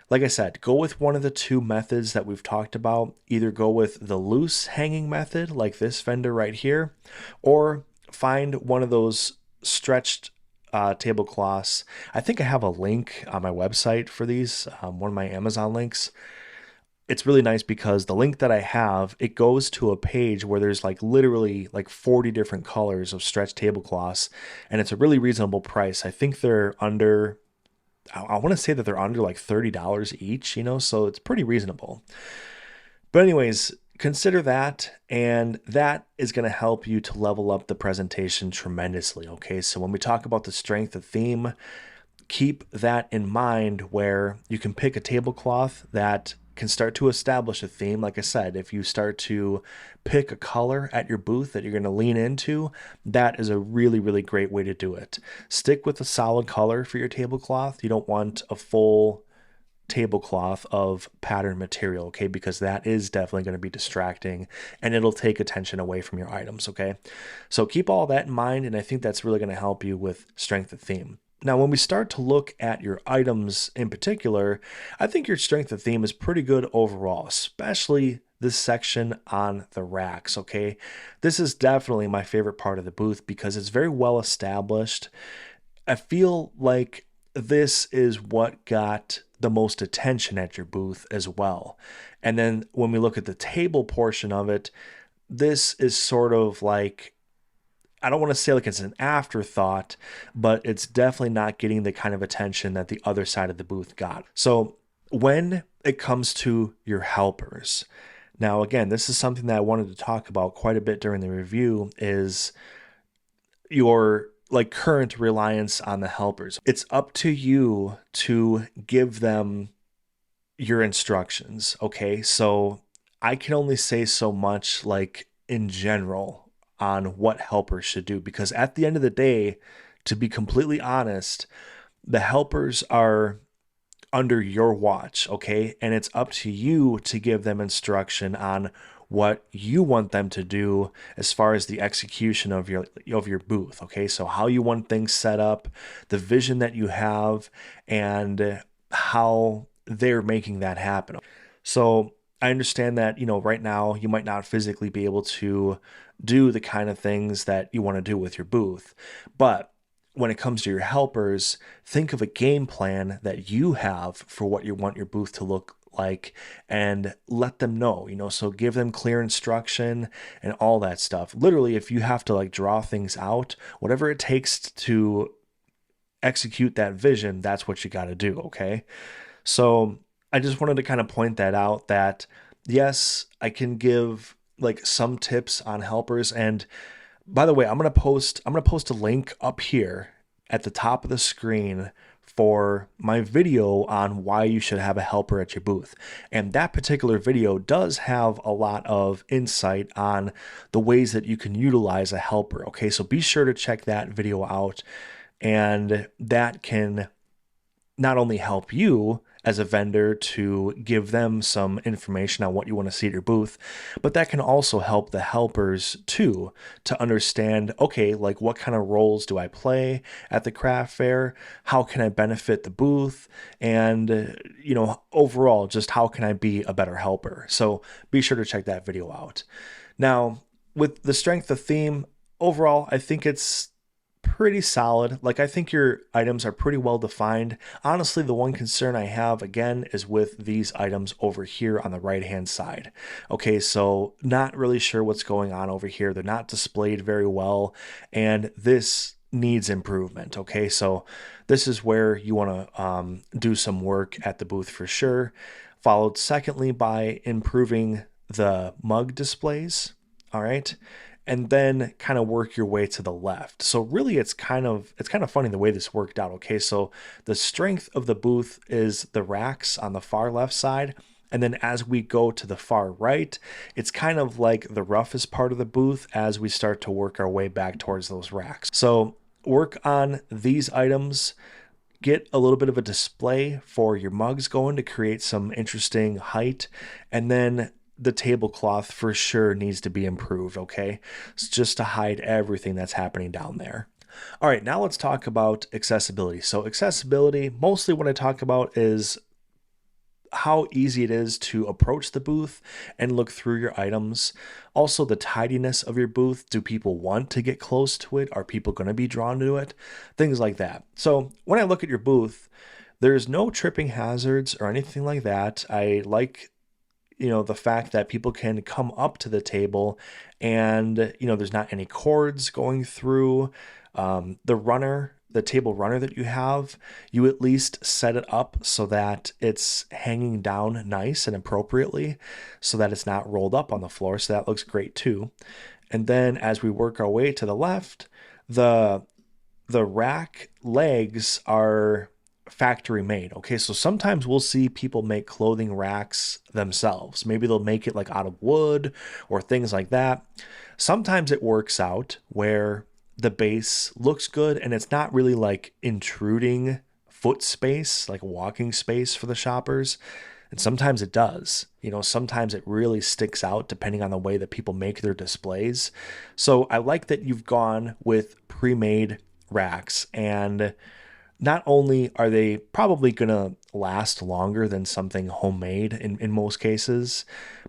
like I said, go with one of the two methods that we've talked about. Either go with the loose hanging method like this vendor right here, or find one of those stretched tablecloths. I think I have a link on my website for these, one of my Amazon links. It's really nice because the link that I have, it goes to a page where there's like literally like 40 different colors of stretched tablecloths, and it's a really reasonable price. I think they're under, I want to say that they're under like $30 each, so it's pretty reasonable. But anyways, consider that, and that is going to help you to level up the presentation tremendously, okay? So when we talk about the strength of theme, keep that in mind where you can pick a tablecloth that can start to establish a theme. Like I said, if you start to pick a color at your booth that you're going to lean into, that is a really, really great way to do it. Stick with a solid color for your tablecloth. You don't want a full tablecloth of pattern material, okay, because that is definitely going to be distracting and it'll take attention away from your items, okay? So keep all that in mind, and I think that's really going to help you with strength of theme. Now, when we start to look at your items in particular, I think your strength of theme is pretty good overall, especially this section on the racks, okay? This is definitely my favorite part of the booth because it's very well established. I feel like this is what got the most attention at your booth as well. And then when we look at the table portion of it, this is sort of like, I don't want to say like it's an afterthought, but it's definitely not getting the kind of attention that the other side of the booth got. So when it comes to your helpers, now again, this is something that I wanted to talk about quite a bit during the review, is your like current reliance on the helpers. It's up to you to give them your instructions, okay? So I can only say so much like in general on what helpers should do, because at the end of the day, to be completely honest, the helpers are under your watch, okay? And it's up to you to give them instruction on what you want them to do as far as the execution of your booth, okay? So how you want things set up, the vision that you have, and how they're making that happen. So I understand that, right now you might not physically be able to do the kind of things that you want to do with your booth, but when it comes to your helpers, think of a game plan that you have for what you want your booth to look like and let them know, so give them clear instruction and all that stuff. Literally, if you have to like draw things out, whatever it takes to execute that vision, that's what you got to do, okay? So I just wanted to kind of point that out, that yes, I can give like some tips on helpers. And by the way, I'm gonna post a link up here at the top of the screen for my video on why you should have a helper at your booth. And that particular video does have a lot of insight on the ways that you can utilize a helper. Okay, so be sure to check that video out, and that can not only help you as a vendor to give them some information on what you want to see at your booth, but that can also help the helpers too, to understand, okay, like what kind of roles do I play at the craft fair? How can I benefit the booth? And, overall, just how can I be a better helper? So be sure to check that video out. Now, with the strength of theme, overall, I think it's pretty solid. Like, I think your items are pretty well defined. Honestly, the one concern I have again is with these items over here on the right hand side. Okay, so not really sure what's going on over here. They're not displayed very well, and this needs improvement. Okay, so this is where you want to do some work at the booth for sure. Followed secondly by improving the mug displays. All right, and then kind of work your way to the left. So really it's kind of funny the way this worked out. Okay, so the strength of the booth is the racks on the far left side, and then as we go to the far right, it's kind of like the roughest part of the booth as we start to work our way back towards those racks. So work on these items, get a little bit of a display for your mugs going to create some interesting height, and then the tablecloth for sure needs to be improved, okay? It's just to hide everything that's happening down there. All right, now let's talk about accessibility. So accessibility, mostly what I talk about is how easy it is to approach the booth and look through your items. Also, the tidiness of your booth. Do people want to get close to it? Are people going to be drawn to it? Things like that. So when I look at your booth, there's no tripping hazards or anything like that. I like the fact that people can come up to the table and, there's not any cords going through. The table runner that you have, you at least set it up so that it's hanging down nice and appropriately so that it's not rolled up on the floor. So that looks great too. And then as we work our way to the left, the rack legs are factory made. Okay, so sometimes we'll see people make clothing racks themselves. Maybe they'll make it like out of wood or things like that. Sometimes it works out where the base looks good and it's not really like intruding foot space, like walking space for the shoppers. And sometimes it does. Sometimes it really sticks out depending on the way that people make their displays. So I like that you've gone with pre-made racks, and not only are they probably going to last longer than something homemade in most cases,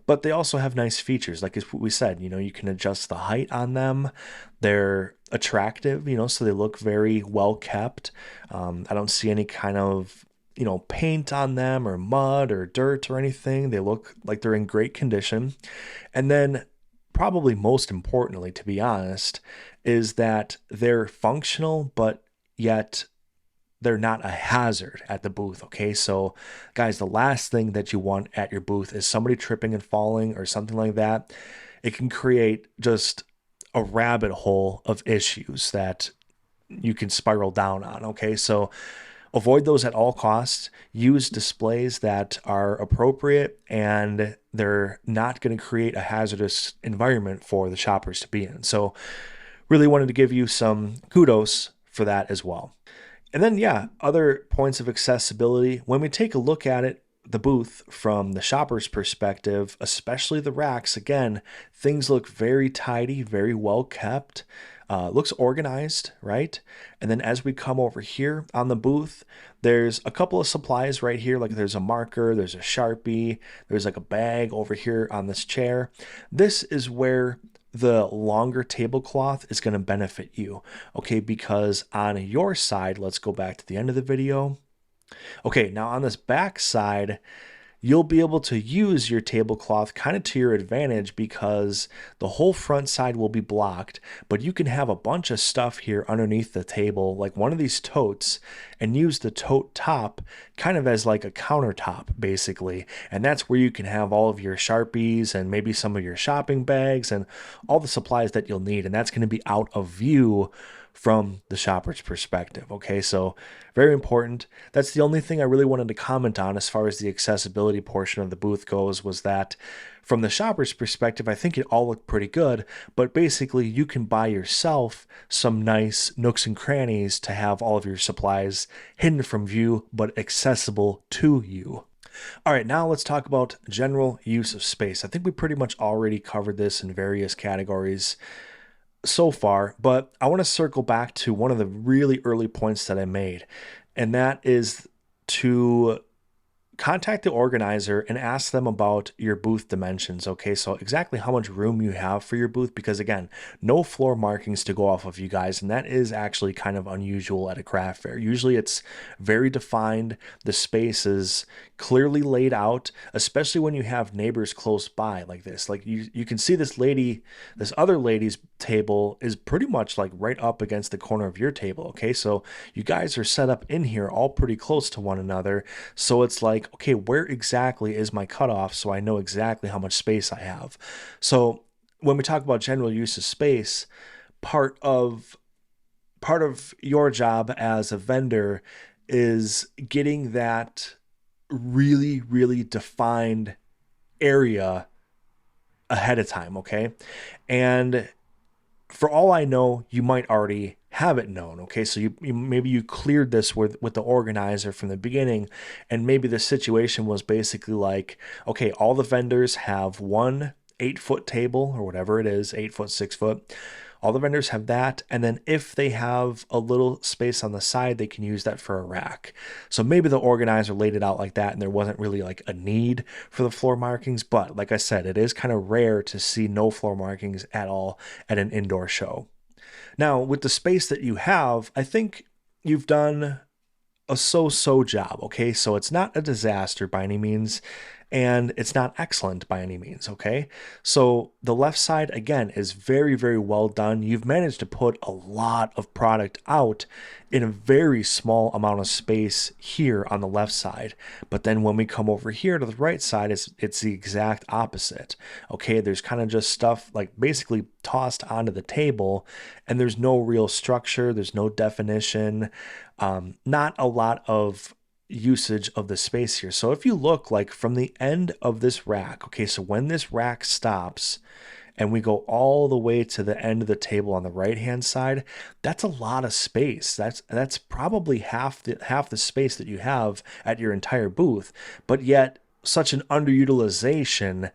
but they also have nice features. Like we said, you can adjust the height on them. They're attractive, so they look very well kept. I don't see any kind of, paint on them or mud or dirt or anything. They look like they're in great condition. And then, probably most importantly, to be honest, is that they're functional, but yet they're not a hazard at the booth. Okay. So, guys, the last thing that you want at your booth is somebody tripping and falling or something like that. It can create just a rabbit hole of issues that you can spiral down on. Okay. So, avoid those at all costs. Use displays that are appropriate and they're not going to create a hazardous environment for the shoppers to be in. So, really wanted to give you some kudos for that as well. And then, yeah, other points of accessibility. When we take a look at it, the booth from the shopper's perspective, especially the racks, again, things look very tidy, very well kept. Looks organized, right? And then as we come over here on the booth, there's a couple of supplies right here. Like there's a marker, there's a Sharpie, there's like a bag over here on this chair. This is where the longer tablecloth is going to benefit you, okay? Because on your side, let's go back to the end of the video. Okay, now on this back side, you'll be able to use your tablecloth kind of to your advantage because the whole front side will be blocked, but you can have a bunch of stuff here underneath the table, like one of these totes, and use the tote top kind of as like a countertop, basically. And that's where you can have all of your Sharpies and maybe some of your shopping bags and all the supplies that you'll need. And that's going to be out of view from the shopper's perspective. Okay, so very important. That's the only thing I really wanted to comment on as far as the accessibility portion of the booth goes, was that from the shopper's perspective, I think it all looked pretty good, but basically you can buy yourself some nice nooks and crannies to have all of your supplies hidden from view, but accessible to you. All right, now let's talk about general use of space. I think we pretty much already covered this in various categories so far, but I want to circle back to one of the really early points that I made, and that is to contact the organizer and ask them about your booth dimensions. Okay, so exactly how much room you have for your booth, because again, no floor markings to go off of, you guys, and that is actually kind of unusual at a craft fair. Usually it's very defined, the space is clearly laid out, especially when you have neighbors close by like this. Like you can see this other lady's table is pretty much like right up against the corner of your table. Okay, so you guys are set up in here all pretty close to one another, so it's like, okay, where exactly is my cutoff so I know exactly how much space I have? So when we talk about general use of space, part of your job as a vendor is getting that really, really defined area ahead of time, okay? And for all I know, you might already have it known. Okay, so you maybe you cleared this with the organizer from the beginning, and maybe the situation was basically like, okay, all the vendors have one 8-foot table or whatever it is, 8 foot, 6 foot. All the vendors have that, and then if they have a little space on the side, they can use that for a rack. So maybe the organizer laid it out like that, and there wasn't really like a need for the floor markings. But like I said, it is kind of rare to see no floor markings at all at an indoor show. Now, with the space that you have, I think you've done a so-so job, okay? So it's not a disaster by any means, and it's not excellent by any means, okay? So the left side, again, is very, very well done. You've managed to put a lot of product out in a very small amount of space here on the left side. But then when we come over here to the right side, it's the exact opposite, okay? There's kind of just stuff like basically tossed onto the table, and there's no real structure, there's no definition, not a lot of usage of the space here. So if you look like from the end of this rack, okay, so when this rack stops and we go all the way to the end of the table on the right hand side, that's a lot of space. That's probably half the space that you have at your entire booth, but yet such an underutilization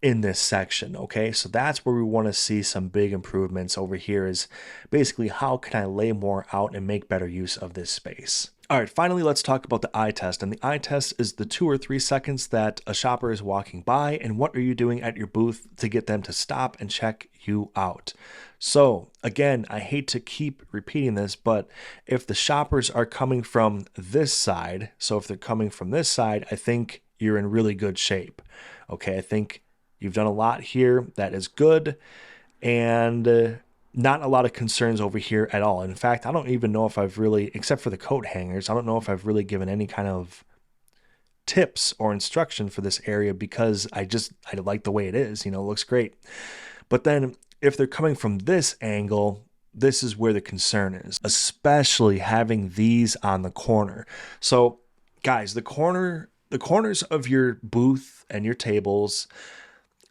in this section. Okay, so that's where we want to see some big improvements over here, is basically how can I lay more out and make better use of this space. All right, finally, let's talk about the eye test. And the eye test is the 2 or 3 seconds that a shopper is walking by, and what are you doing at your booth to get them to stop and check you out. So again, I hate to keep repeating this, but if the shoppers are coming from this side, so if they're coming from this side, I think you're in really good shape. Okay, I think you've done a lot here that is good, and not a lot of concerns over here at all. In fact, I don't even know if I've really, except for the coat hangers, I don't know if I've really given any kind of tips or instruction for this area, because I like the way it is, it looks great. But then if they're coming from this angle, this is where the concern is, especially having these on the corner. So guys, the corners of your booth and your tables,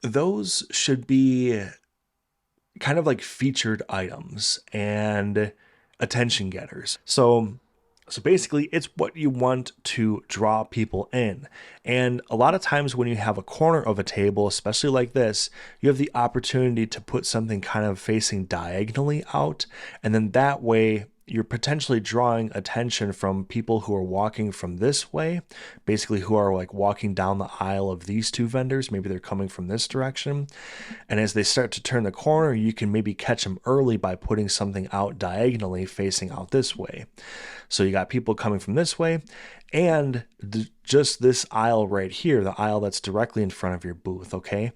those should be kind of like featured items and attention getters. So basically it's what you want to draw people in. And a lot of times when you have a corner of a table, especially like this, you have the opportunity to put something kind of facing diagonally out. And then that way you're potentially drawing attention from people who are walking from this way, basically who are like walking down the aisle of these two vendors. Maybe they're coming from this direction. And as they start to turn the corner, you can maybe catch them early by putting something out diagonally facing out this way. So you got people coming from this way, and just this aisle right here, the aisle that's directly in front of your booth, okay?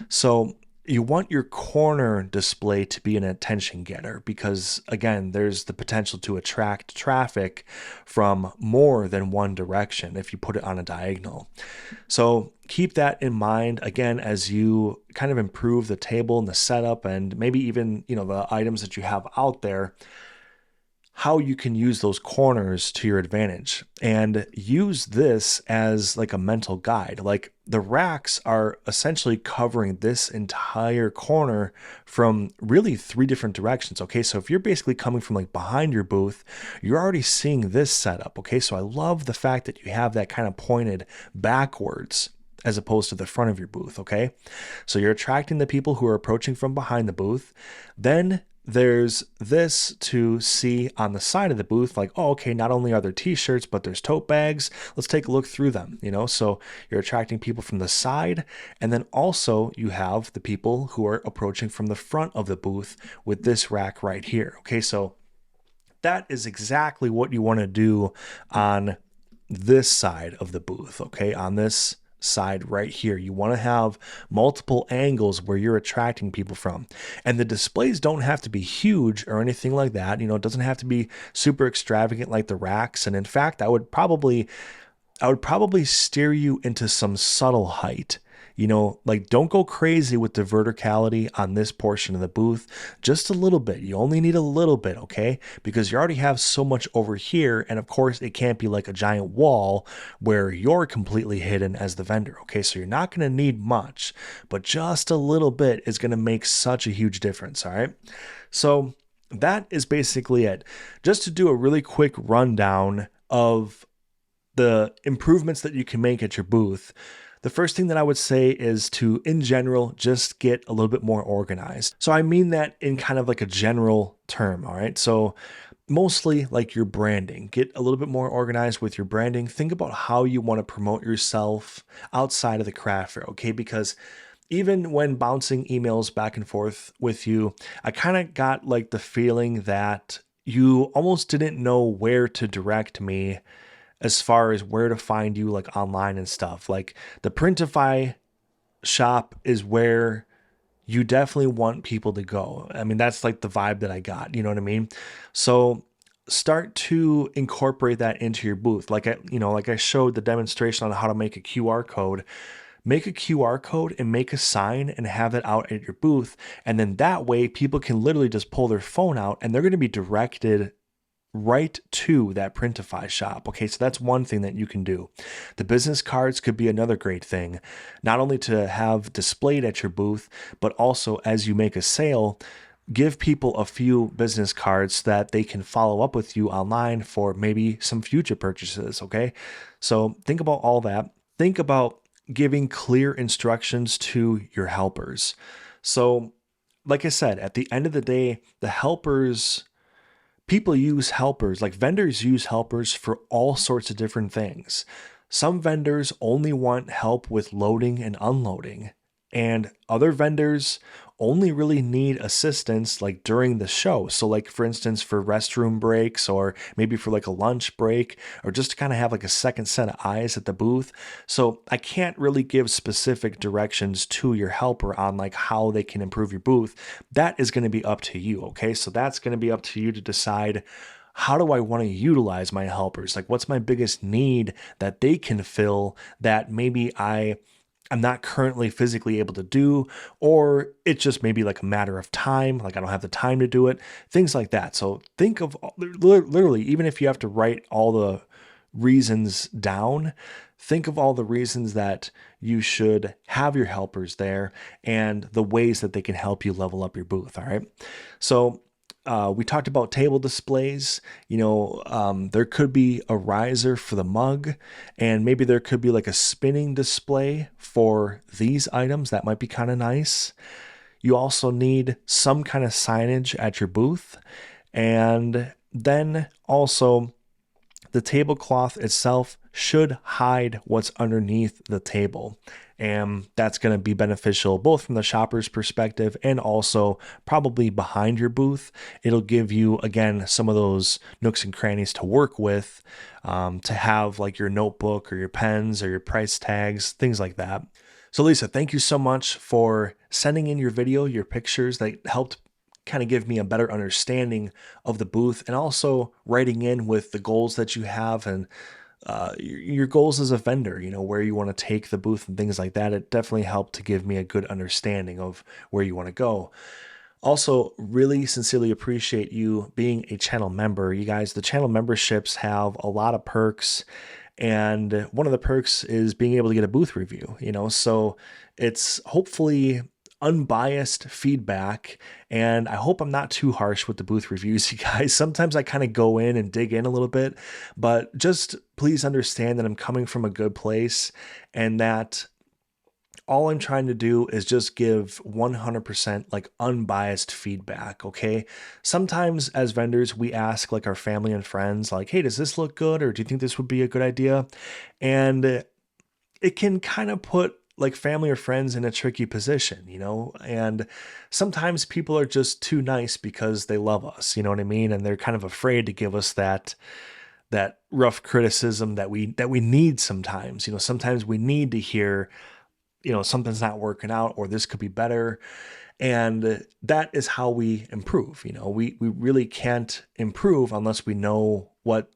So you want your corner display to be an attention getter, because again, there's the potential to attract traffic from more than one direction if you put it on a diagonal. So keep that in mind, again, as you kind of improve the table and the setup, and maybe even, the items that you have out there, how you can use those corners to your advantage, and use this as like a mental guide. Like the racks are essentially covering this entire corner from really 3 different directions. Okay, so if you're basically coming from like behind your booth, you're already seeing this setup. Okay, so I love the fact that you have that kind of pointed backwards as opposed to the front of your booth. Okay, so you're attracting the people who are approaching from behind the booth. Then there's this to see on the side of the booth, like, oh, okay, not only are there t-shirts, but there's tote bags. Let's take a look through them, so you're attracting people from the side. And then also you have the people who are approaching from the front of the booth with this rack right here. Okay, so that is exactly what you want to do on this side of the booth. Okay, on this side right here, you want to have multiple angles where you're attracting people from, and the displays don't have to be huge or anything like that. It doesn't have to be super extravagant like the racks. And in fact, I would probably steer you into some subtle height. Like don't go crazy with the verticality on this portion of the booth, just a little bit. You only need a little bit, okay? Because you already have so much over here. And of course it can't be like a giant wall where you're completely hidden as the vendor. Okay, so you're not going to need much, but just a little bit is going to make such a huge difference. All right, so that is basically it. Just to do a really quick rundown of the improvements that you can make at your booth. The first thing that I would say is to, in general, just get a little bit more organized. So I mean that in kind of like a general term, all right? So mostly like your branding. Get a little bit more organized with your branding. Think about how you want to promote yourself outside of the craft fair, okay? Because even when bouncing emails back and forth with you, I kind of got like the feeling that you almost didn't know where to direct me as far as where to find you like online and stuff. Like the Printify shop is where you definitely want people to go. I mean, that's like the vibe that I got, you know what I mean? So start to incorporate that into your booth. Like I showed the demonstration on how to make a QR code. Make a QR code and make a sign and have it out at your booth. And then that way people can literally just pull their phone out and they're going to be directed right to that Printify shop. Okay, so that's one thing that you can do. The business cards could be another great thing, not only to have displayed at your booth, but also as you make a sale, give people a few business cards so that they can follow up with you online for maybe some future purchases. Okay, so think about all that. Think about giving clear instructions to your helpers. So, like I said, at the end of the day, the helpers, people use helpers, like vendors use helpers for all sorts of different things. Some vendors only want help with loading and unloading, and other vendors only really need assistance like during the show. So like for instance, for restroom breaks, or maybe for like a lunch break, or just to kind of have like a second set of eyes at the booth. So I can't really give specific directions to your helper on like how they can improve your booth. That is going to be up to you. Okay. So that's going to be up to you to decide, how do I want to utilize my helpers? Like, what's my biggest need that they can fill that maybe I'm not currently physically able to do, or it's just maybe like a matter of time, like I don't have the time to do it, things like that. So think of literally, even if you have to write all the reasons down, think of all the reasons that you should have your helpers there and the ways that they can help you level up your booth. All right. So we talked about table displays. There could be a riser for the mug, and maybe there could be like a spinning display for these items. That might be kind of nice. You also need some kind of signage at your booth. And then also, the tablecloth itself should hide what's underneath the table. And that's going to be beneficial both from the shopper's perspective and also probably behind your booth. It'll give you, again, some of those nooks and crannies to work with, to have like your notebook or your pens or your price tags, things like that. So Leesa, thank you so much for sending in your video, your pictures that helped kind of give me a better understanding of the booth, and also writing in with the goals that you have and your goals as a vendor, where you want to take the booth and things like that. It definitely helped to give me a good understanding of where you want to go. Also, really sincerely appreciate you being a channel member. You guys, the channel memberships have a lot of perks, and one of the perks is being able to get a booth review, so it's hopefully unbiased feedback, and I hope I'm not too harsh with the booth reviews, you guys. Sometimes I kind of go in and dig in a little bit, but just please understand that I'm coming from a good place, and that all I'm trying to do is just give 100% like unbiased feedback. Okay. Sometimes as vendors, we ask like our family and friends, like, hey, does this look good? Or do you think this would be a good idea? And it can kind of put like family or friends in a tricky position, and sometimes people are just too nice because they love us, you know what I mean? And they're kind of afraid to give us that rough criticism that we need sometimes. Sometimes we need to hear, something's not working out, or this could be better. And that is how we improve. We really can't improve unless we know what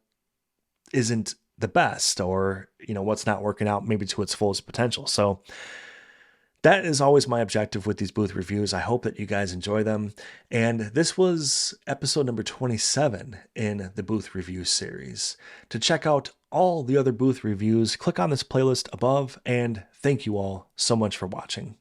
isn't the best, or what's not working out maybe to its fullest potential. So that is always my objective with these booth reviews. I hope that you guys enjoy them. And this was episode number 27 in the booth review series. To check out all the other booth reviews, click on this playlist above, and thank you all so much for watching.